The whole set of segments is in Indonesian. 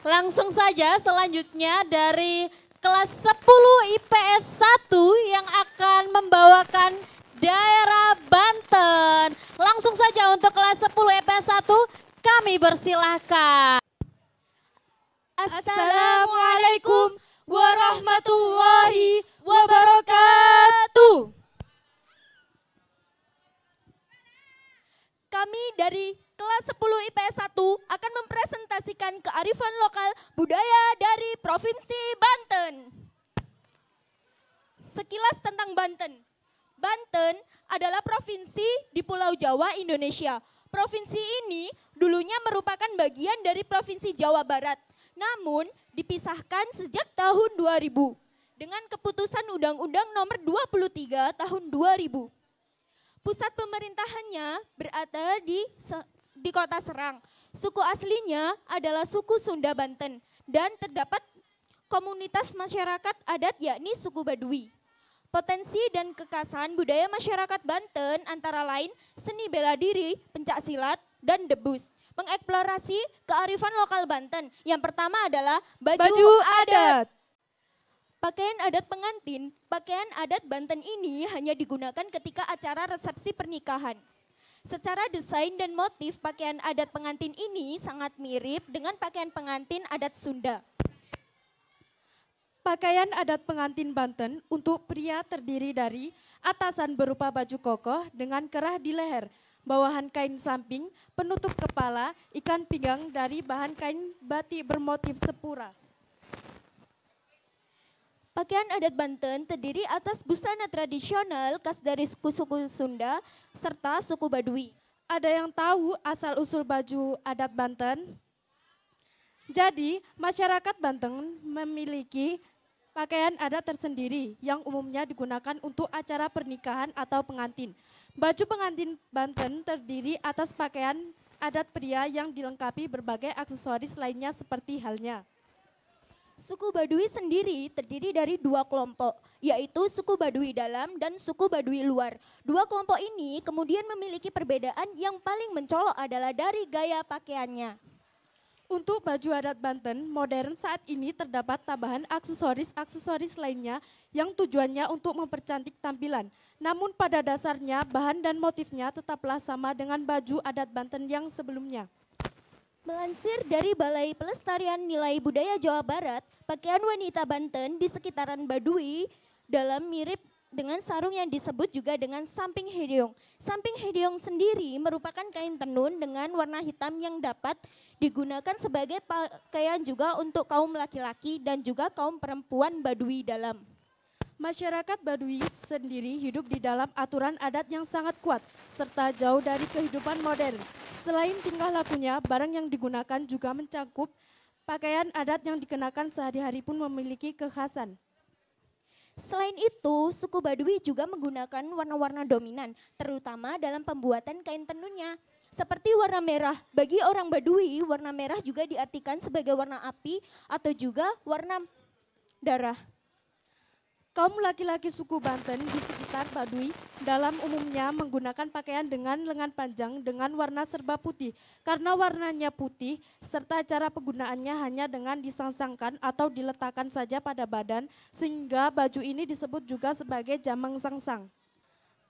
Langsung saja selanjutnya dari kelas 10 IPS 1 yang akan membawakan daerah Banten. Langsung saja untuk kelas 10 IPS 1 kami persilahkan. Assalamualaikum warahmatullahi wabarakatuh. Kami dari kelas 10 IPS 1 akan mempresentasikan kearifan lokal budaya dari Provinsi Banten. Sekilas tentang Banten. Banten adalah provinsi di Pulau Jawa, Indonesia. Provinsi ini dulunya merupakan bagian dari Provinsi Jawa Barat, namun dipisahkan sejak tahun 2000 dengan keputusan Undang-Undang Nomor 23 Tahun 2000. Pusat pemerintahannya berada di Kota Serang. Suku aslinya adalah suku Sunda Banten dan terdapat komunitas masyarakat adat yakni suku Baduy. Potensi dan kekhasan budaya masyarakat Banten antara lain seni bela diri, pencak silat, dan debus. Mengeksplorasi kearifan lokal Banten. Yang pertama adalah baju adat. Pakaian adat pengantin, pakaian adat Banten ini hanya digunakan ketika acara resepsi pernikahan. Secara desain dan motif pakaian adat pengantin ini sangat mirip dengan pakaian pengantin adat Sunda. Pakaian adat pengantin Banten untuk pria terdiri dari atasan berupa baju kokoh dengan kerah di leher, bawahan kain samping, penutup kepala, ikan pinggang dari bahan kain batik bermotif sepura. Pakaian adat Banten terdiri atas busana tradisional khas dari suku-suku Sunda serta suku Baduy. Ada yang tahu asal-usul baju adat Banten? Jadi, masyarakat Banten memiliki pakaian adat tersendiri yang umumnya digunakan untuk acara pernikahan atau pengantin. Baju pengantin Banten terdiri atas pakaian adat pria yang dilengkapi berbagai aksesoris lainnya seperti halnya. Suku Baduy sendiri terdiri dari dua kelompok, yaitu suku Baduy dalam dan suku Baduy luar. Dua kelompok ini kemudian memiliki perbedaan yang paling mencolok adalah dari gaya pakaiannya. Untuk baju adat Banten modern saat ini terdapat tambahan aksesoris-aksesoris lainnya yang tujuannya untuk mempercantik tampilan. Namun pada dasarnya bahan dan motifnya tetaplah sama dengan baju adat Banten yang sebelumnya. Melansir dari Balai Pelestarian Nilai Budaya Jawa Barat, pakaian wanita Banten di sekitaran Baduy dalam mirip dengan sarung yang disebut juga dengan samping hediong. Samping hediong sendiri merupakan kain tenun dengan warna hitam yang dapat digunakan sebagai pakaian juga untuk kaum laki-laki dan juga kaum perempuan Baduy dalam. Masyarakat Baduy sendiri hidup di dalam aturan adat yang sangat kuat serta jauh dari kehidupan modern. Selain tingkah lakunya, barang yang digunakan juga mencakup pakaian adat yang dikenakan sehari-hari pun memiliki kekhasan. Selain itu, suku Baduy juga menggunakan warna-warna dominan, terutama dalam pembuatan kain tenunnya. Seperti warna merah, bagi orang Baduy, warna merah juga diartikan sebagai warna api atau juga warna darah. Kaum laki-laki suku Banten di sekitar Baduy dalam umumnya menggunakan pakaian dengan lengan panjang dengan warna serba putih. Karena warnanya putih serta cara penggunaannya hanya dengan disangsangkan atau diletakkan saja pada badan sehingga baju ini disebut juga sebagai jamang sangsang.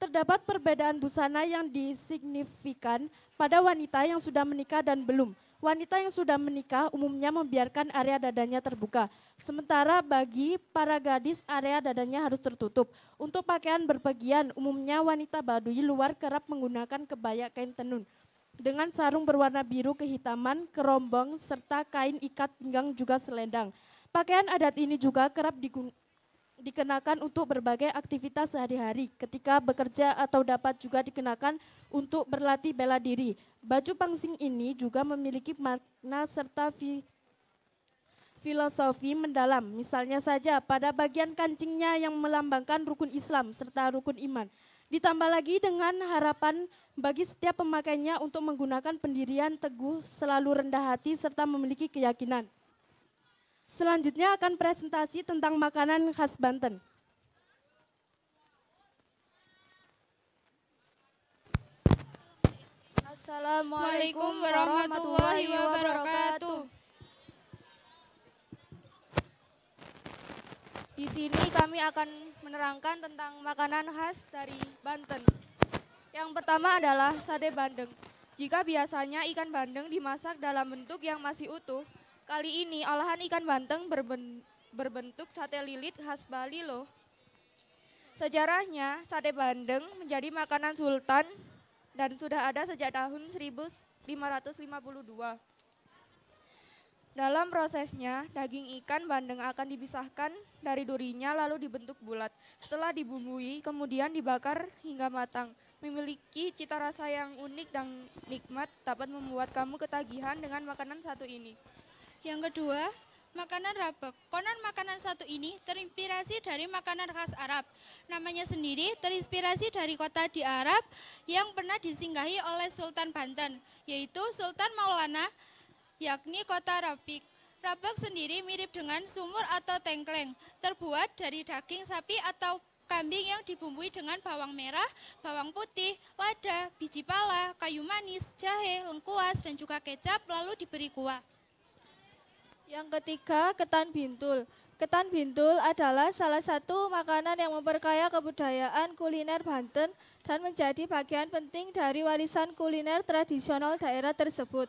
Terdapat perbedaan busana yang disignifikan pada wanita yang sudah menikah dan belum. Wanita yang sudah menikah umumnya membiarkan area dadanya terbuka. Sementara bagi para gadis area dadanya harus tertutup. Untuk pakaian berpergian umumnya wanita Baduy luar kerap menggunakan kebaya kain tenun. Dengan sarung berwarna biru kehitaman, kerombong, serta kain ikat pinggang juga selendang. Pakaian adat ini juga kerap dikenakan untuk berbagai aktivitas sehari-hari, ketika bekerja atau dapat juga dikenakan untuk berlatih bela diri. Baju pangsing ini juga memiliki makna serta filosofi mendalam. Misalnya saja pada bagian kancingnya yang melambangkan rukun Islam serta rukun iman. Ditambah lagi dengan harapan bagi setiap pemakainya untuk menggunakan pendirian teguh, selalu rendah hati serta memiliki keyakinan. Selanjutnya akan presentasi tentang makanan khas Banten. Assalamualaikum warahmatullahi wabarakatuh. Di sini kami akan menerangkan tentang makanan khas dari Banten. Yang pertama adalah sate bandeng. Jika biasanya ikan bandeng dimasak dalam bentuk yang masih utuh, kali ini olahan ikan bandeng berbentuk sate lilit khas Bali loh. Sejarahnya, sate bandeng menjadi makanan sultan dan sudah ada sejak tahun 1552. Dalam prosesnya, daging ikan bandeng akan dipisahkan dari durinya lalu dibentuk bulat. Setelah dibumbui, kemudian dibakar hingga matang. Memiliki cita rasa yang unik dan nikmat dapat membuat kamu ketagihan dengan makanan satu ini. Yang kedua, makanan rabek. Konon makanan satu ini terinspirasi dari makanan khas Arab. Namanya sendiri terinspirasi dari kota di Arab yang pernah disinggahi oleh Sultan Banten, yaitu Sultan Maulana, yakni kota Rabik. Rabek sendiri mirip dengan sumur atau tengkleng, terbuat dari daging sapi atau kambing yang dibumbui dengan bawang merah, bawang putih, lada, biji pala, kayu manis, jahe, lengkuas, dan juga kecap, lalu diberi kuah. Yang ketiga, ketan bintul. Ketan bintul adalah salah satu makanan yang memperkaya kebudayaan kuliner Banten dan menjadi bagian penting dari warisan kuliner tradisional daerah tersebut.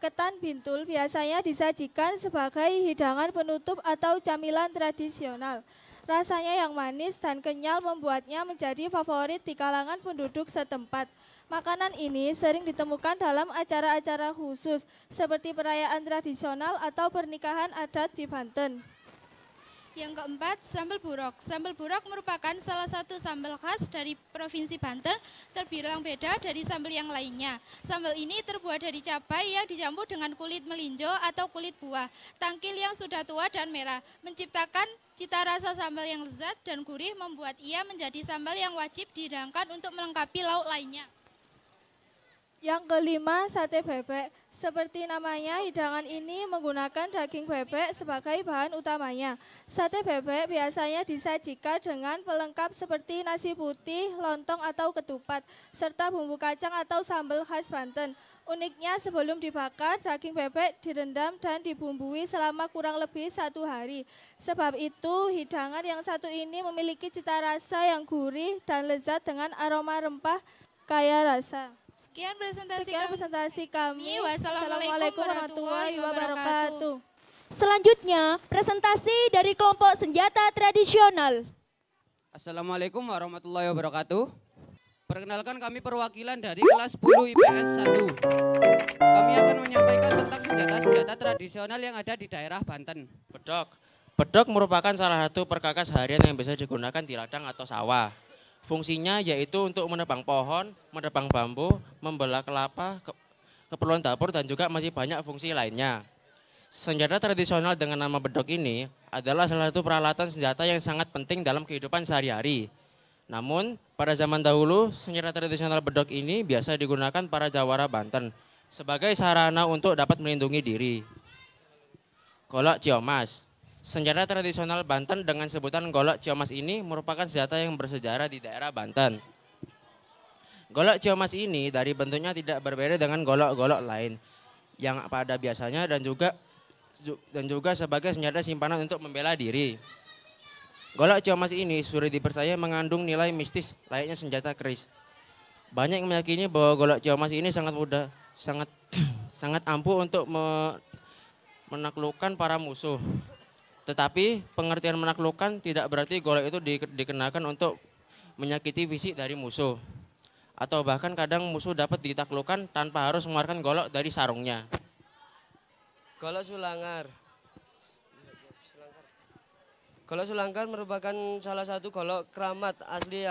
Ketan bintul biasanya disajikan sebagai hidangan penutup atau camilan tradisional. Rasanya yang manis dan kenyal membuatnya menjadi favorit di kalangan penduduk setempat. Makanan ini sering ditemukan dalam acara-acara khusus seperti perayaan tradisional atau pernikahan adat di Banten. Yang keempat, sambal burok. Sambal burok merupakan salah satu sambal khas dari Provinsi Banten, terbilang beda dari sambal yang lainnya. Sambal ini terbuat dari cabai yang dicampur dengan kulit melinjo atau kulit buah, tangkil yang sudah tua dan merah, menciptakan cita rasa sambal yang lezat dan gurih membuat ia menjadi sambal yang wajib dihidangkan untuk melengkapi lauk lainnya. Yang kelima, sate bebek. Seperti namanya, hidangan ini menggunakan daging bebek sebagai bahan utamanya. Sate bebek biasanya disajikan dengan pelengkap seperti nasi putih, lontong atau ketupat, serta bumbu kacang atau sambal khas Banten. Uniknya sebelum dibakar, daging bebek direndam dan dibumbui selama kurang lebih 1 hari. Sebab itu, hidangan yang satu ini memiliki cita rasa yang gurih dan lezat dengan aroma rempah kaya rasa. Sekian presentasi kami. Wassalamualaikum warahmatullahi wabarakatuh. Selanjutnya, presentasi dari kelompok senjata tradisional. Assalamualaikum warahmatullahi wabarakatuh. Perkenalkan kami perwakilan dari kelas 10 IPS 1. Kami akan menyampaikan tentang senjata-senjata tradisional yang ada di daerah Banten. Bedok. Bedok merupakan salah satu perkakas harian yang bisa digunakan di ladang atau sawah. Fungsinya yaitu untuk menebang pohon, menebang bambu, membelah kelapa, keperluan dapur dan juga masih banyak fungsi lainnya. Senjata tradisional dengan nama bedok ini adalah salah satu peralatan senjata yang sangat penting dalam kehidupan sehari-hari. Namun, pada zaman dahulu, senjata tradisional bedok ini biasa digunakan para jawara Banten sebagai sarana untuk dapat melindungi diri. Golok ciomas. Senjata tradisional Banten dengan sebutan golok ciomas ini merupakan senjata yang bersejarah di daerah Banten. Golok ciomas ini dari bentuknya tidak berbeda dengan golok-golok lain yang pada biasanya dan juga sebagai senjata simpanan untuk membela diri. Golok ciomas ini sudah dipercaya mengandung nilai mistis layaknya senjata keris. Banyak yang meyakini bahwa golok ciomas ini sangat mudah, sangat ampuh untuk menaklukkan para musuh. Tetapi pengertian menaklukkan tidak berarti golok itu dikenakan untuk menyakiti fisik dari musuh. Atau bahkan kadang musuh dapat ditaklukkan tanpa harus mengeluarkan golok dari sarungnya. Golok sulangar. Golok sulangar merupakan salah satu golok keramat asli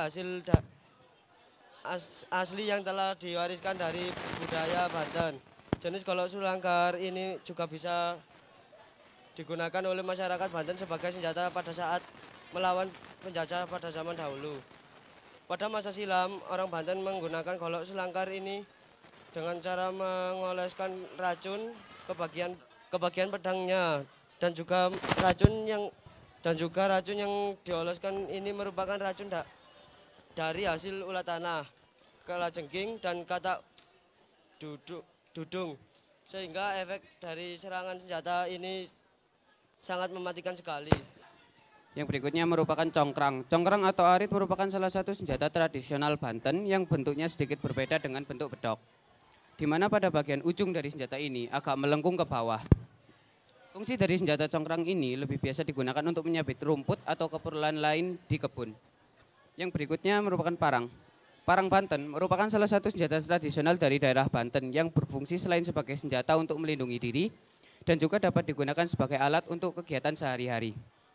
yang telah diwariskan dari budaya Banten. Jenis golok sulangar ini juga bisa digunakan oleh masyarakat Banten sebagai senjata pada saat melawan penjajah pada zaman dahulu. Pada masa silam, orang Banten menggunakan golok sulangkar ini dengan cara mengoleskan racun ke bagian pedangnya dan juga racun yang dioleskan ini merupakan racun dari hasil ulat tanah, kalajengking dan katak dudung, sehingga efek dari serangan senjata ini sangat mematikan sekali. Yang berikutnya merupakan congkrang. Congkrang atau arit merupakan salah satu senjata tradisional Banten yang bentuknya sedikit berbeda dengan bentuk bedok. Di mana pada bagian ujung dari senjata ini agak melengkung ke bawah. Fungsi dari senjata congkrang ini lebih biasa digunakan untuk menyabit rumput atau keperluan lain di kebun. Yang berikutnya merupakan parang. Parang Banten merupakan salah satu senjata tradisional dari daerah Banten yang berfungsi selain sebagai senjata untuk melindungi diri dan juga dapat digunakan sebagai alat untuk kegiatan sehari-hari.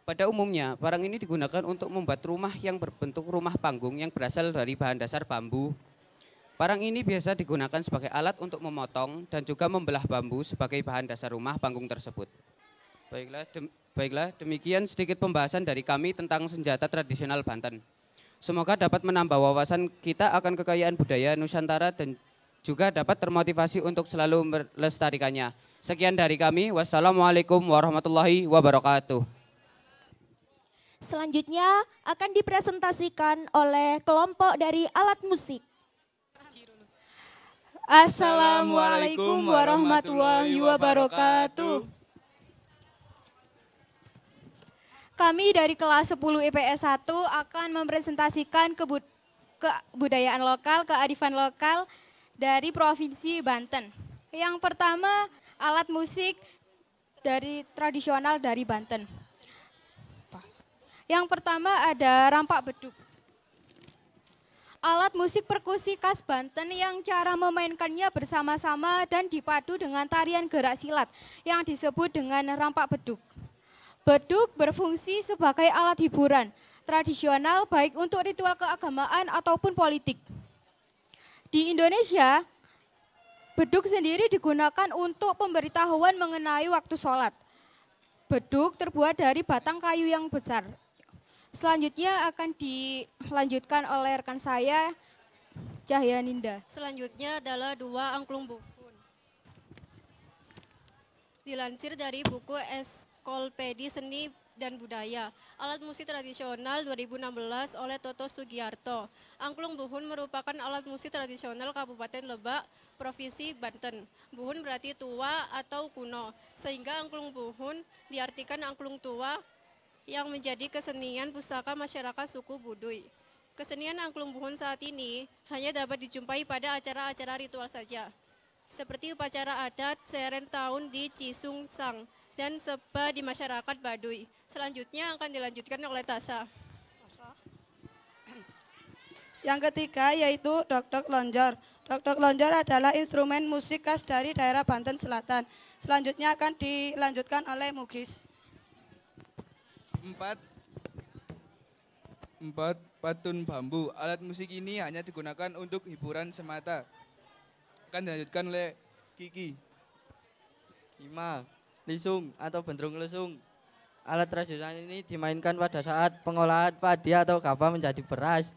Pada umumnya, parang ini digunakan untuk membuat rumah yang berbentuk rumah panggung yang berasal dari bahan dasar bambu. Parang ini biasa digunakan sebagai alat untuk memotong dan juga membelah bambu sebagai bahan dasar rumah panggung tersebut. Baiklah, demikian sedikit pembahasan dari kami tentang senjata tradisional Banten. Semoga dapat menambah wawasan kita akan kekayaan budaya Nusantara dan juga dapat termotivasi untuk selalu melestarikannya. Sekian dari kami, wassalamualaikum warahmatullahi wabarakatuh. Selanjutnya akan dipresentasikan oleh kelompok dari alat musik. Assalamualaikum warahmatullahi wabarakatuh. Kami dari kelas 10 IPS 1 akan mempresentasikan kebudayaan lokal, kearifan lokal dari Provinsi Banten. Yang pertama, alat musik tradisional dari Banten. Yang pertama ada rampak beduk. Alat musik perkusi khas Banten yang cara memainkannya bersama-sama dan dipadu dengan tarian gerak silat yang disebut dengan rampak beduk. Beduk berfungsi sebagai alat hiburan tradisional baik untuk ritual keagamaan ataupun politik. Di Indonesia, beduk sendiri digunakan untuk pemberitahuan mengenai waktu sholat. Beduk terbuat dari batang kayu yang besar. Selanjutnya akan dilanjutkan oleh rekan saya, Cahya Ninda. Selanjutnya adalah 2 angklung buhun. Dilansir dari buku Ensiklopedia Seni dan Budaya, alat musik tradisional 2016 oleh Toto Sugiarto. Angklung buhun merupakan alat musik tradisional Kabupaten Lebak, Provinsi Banten. Buhun berarti tua atau kuno, sehingga angklung buhun diartikan angklung tua yang menjadi kesenian pusaka masyarakat suku Buduy. Kesenian angklung buhun saat ini hanya dapat dijumpai pada acara-acara ritual saja, seperti upacara adat Seren Tahun di Cisungsang dan Seba di masyarakat Baduy. Selanjutnya akan dilanjutkan oleh Tasha. Yang ketiga yaitu dok-dok lonjor. Dok-dok lonjor adalah instrumen musik khas dari daerah Banten Selatan. Selanjutnya akan dilanjutkan oleh Mugis. 4 patun bambu. Alat musik ini hanya digunakan untuk hiburan semata. Akan dilanjutkan oleh Kiki. 5. Lisung atau bendrung lesung. Alat tradisional ini dimainkan pada saat pengolahan padi atau gabah menjadi beras.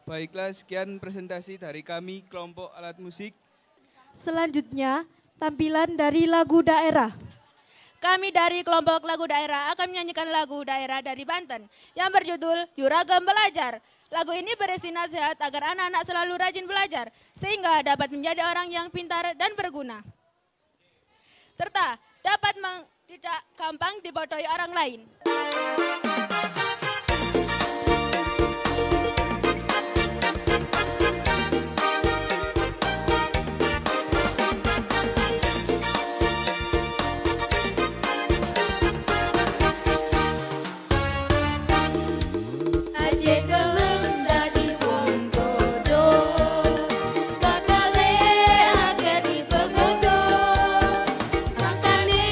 Baiklah, sekian presentasi dari kami kelompok alat musik. Selanjutnya, tampilan dari lagu daerah. Kami dari kelompok lagu daerah akan menyanyikan lagu daerah dari Banten yang berjudul Juragan Belajar. Lagu ini berisi nasihat agar anak-anak selalu rajin belajar sehingga dapat menjadi orang yang pintar dan berguna. Serta dapat tidak gampang dibodohi orang lain. Makane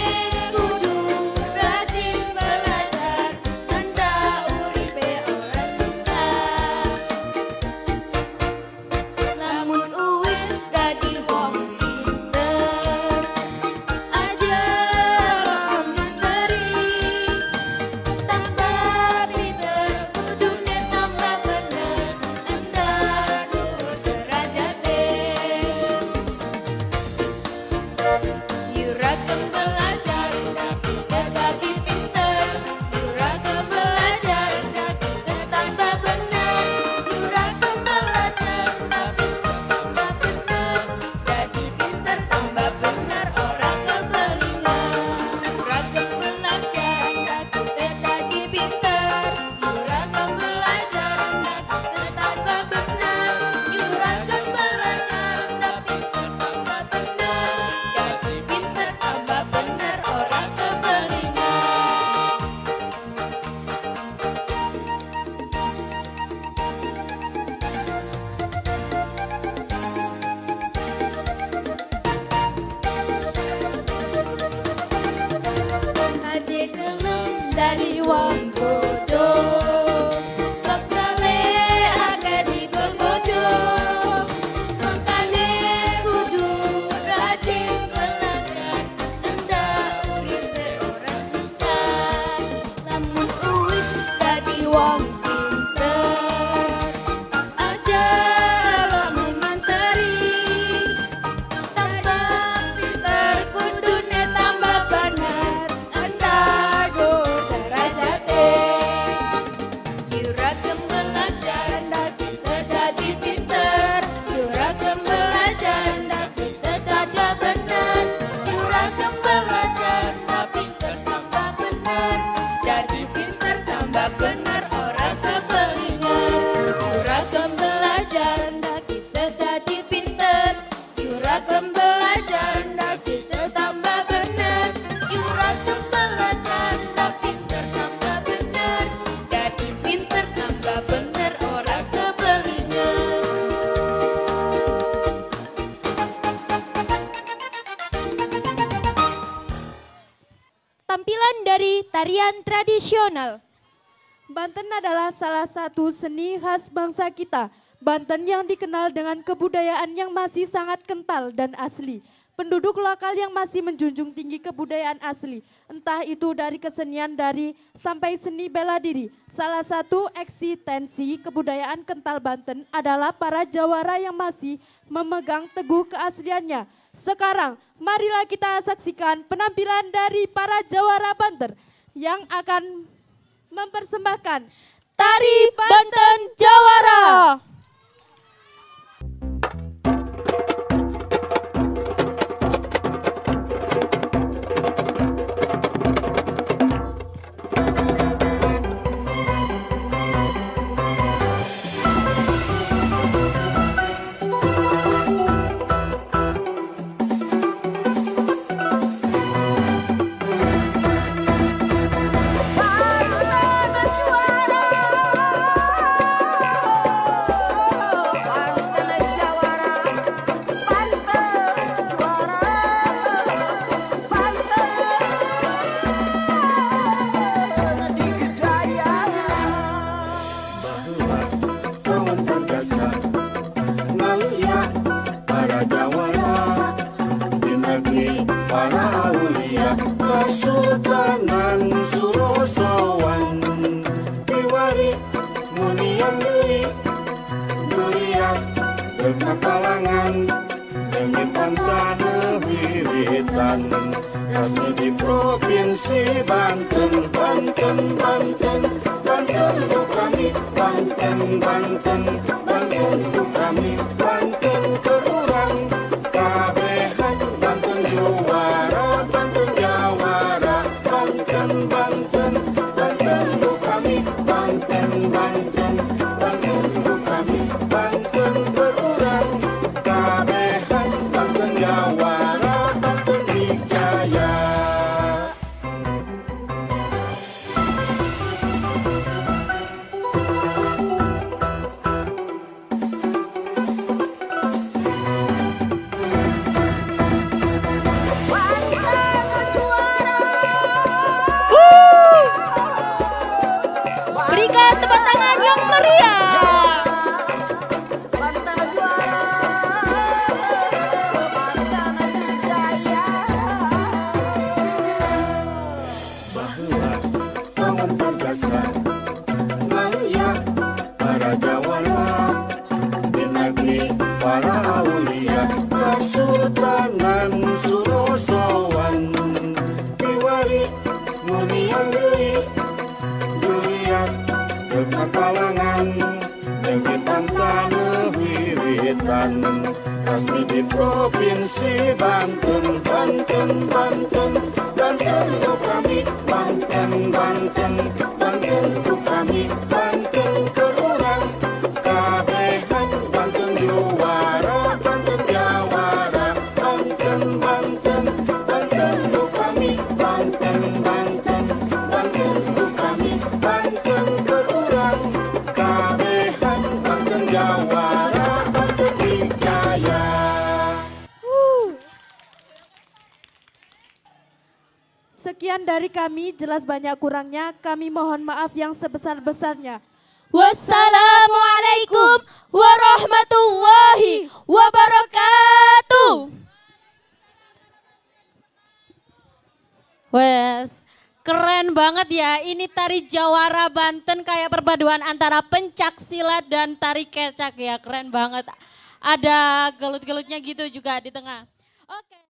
kudu rajin belajar. dari tarian tradisional. Banten adalah salah satu seni khas bangsa kita. Banten yang dikenal dengan kebudayaan yang masih sangat kental dan asli. Penduduk lokal yang masih menjunjung tinggi kebudayaan asli. Entah itu dari kesenian sampai seni bela diri. Salah satu eksistensi kebudayaan kental Banten adalah para jawara yang masih memegang teguh keasliannya. Sekarang marilah kita saksikan penampilan dari para jawara Banten yang akan mempersembahkan Tari Banten Jawara. Kami di Provinsi Banten, Banten, Banten, Banten untuk kami, Banten, Banten, Banten untuk kami, Banten terurang, kabehan, Banten juara, Banten jawara, Banten, Banten, Banten untuk kami, Banten, Banten, Banten untuk kami, Banten terurang, kabehan, Banten jawara. Berikan tepuk tangan yang meriah. Bahwa kawan berjasa melihat para jawara di negeri para aulia, Kesultanan Surosowan diwari muniang duriat dengan kalangan dengan tantanah wiritan. Kami di Provinsi Banten, Banten, Banten, Banten untuk kami, Banten, Banten, Banten untuk kami, Banten terurang, kabehan, Banten juara, Banten jawara, Banten, Banten, Banten untuk kami, Banten, Banten, Banten untuk kami, Banten terurang, kabehan, Banten jawara, Banten dijaya. Sekian dari kami, jelas banyak kurangnya, kami mohon maaf yang sebesar-besarnya. Wassalamualaikum warahmatullahi wabarakatuh. Wes, keren banget ya. Ini tari Jawara Banten kayak perpaduan antara pencak silat dan tari kecak ya. Keren banget. Ada gelut-gelutnya gitu juga di tengah. Oke.